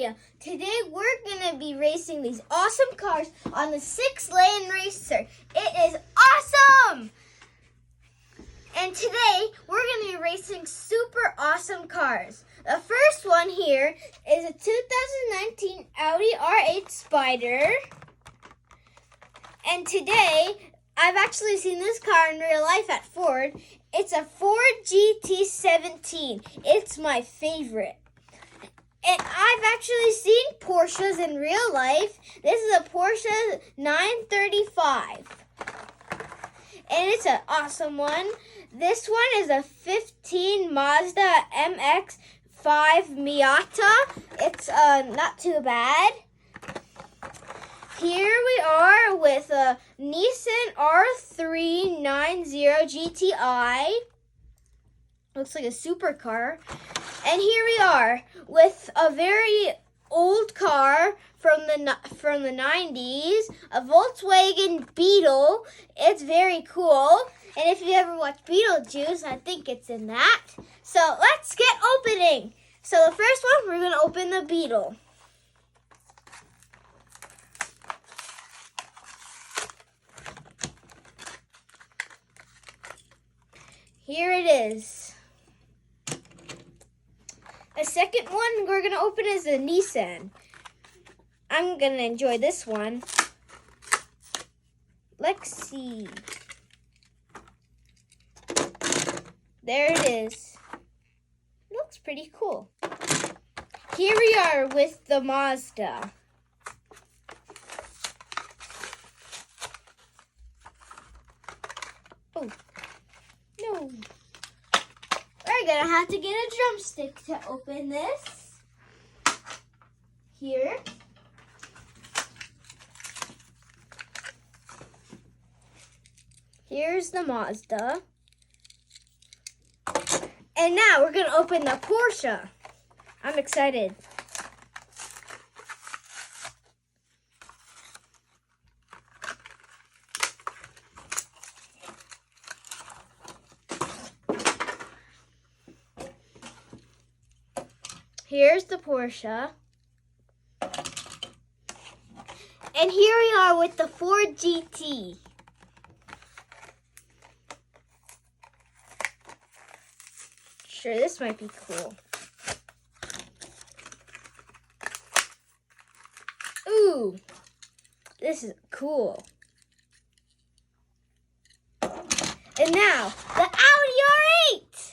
video. Today we're going to be racing these awesome cars on the 6-lane racer. It is awesome! And today we're going to be racing super awesome cars. The first one here is a 2019 Audi R8 Spider. And today I've actually seen this car in real life at Ford. It's a Ford GT17. It's my favorite. And I've actually seen Porsches in real life. This is a Porsche 935. And it's an awesome one. This one is a 15 Mazda MX-5 Miata. It's not too bad. Here we are with a Nissan R390 GTI. Looks like a supercar. And here we are with a very old car from the 90s, a Volkswagen Beetle. It's very cool. And if you ever watch Beetlejuice, I think it's in that. So let's get opening. So the first one, we're going to open the Beetle. Here it is. The second one we're going to open is a Nissan. I'm going to enjoy this one. Let's see. There it is. It looks pretty cool. Here we are with the Mazda. Oh, no. We're going to have to get a drumstick to open this. Here. Here's the Mazda. And now we're going to open the Porsche. I'm excited. Here's the Porsche. And here we are with the Ford GT. Sure, this might be cool. Ooh, this is cool. And now, the Audi R8.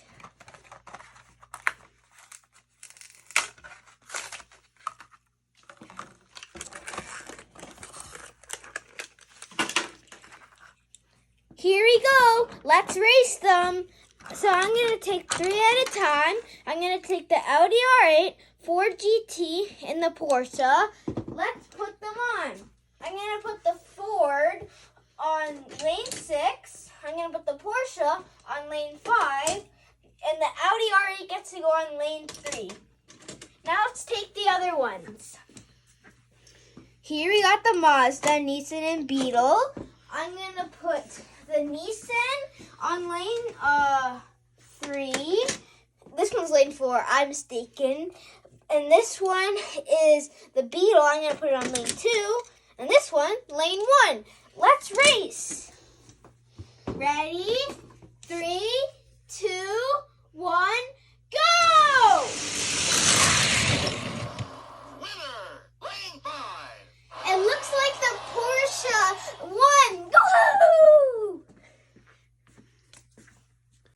Here we go. Let's race them. So I'm going to take 3 at a time. I'm going to take the Audi R8, Ford GT, and the Porsche. Let's put them on. I'm going to put the Ford on lane 6. I'm going to put the Porsche on lane 5. And the Audi R8 gets to go on lane 3. Now let's take the other ones. Here we got the Mazda, Nissan, and Beetle. I'm going to put the Nissan on lane 3. This one's lane 4. I'm mistaken. And this one is the Beetle. I'm going to put it on lane 2. And this one, lane 1. Let's race. Ready? 3, 2, 1, go!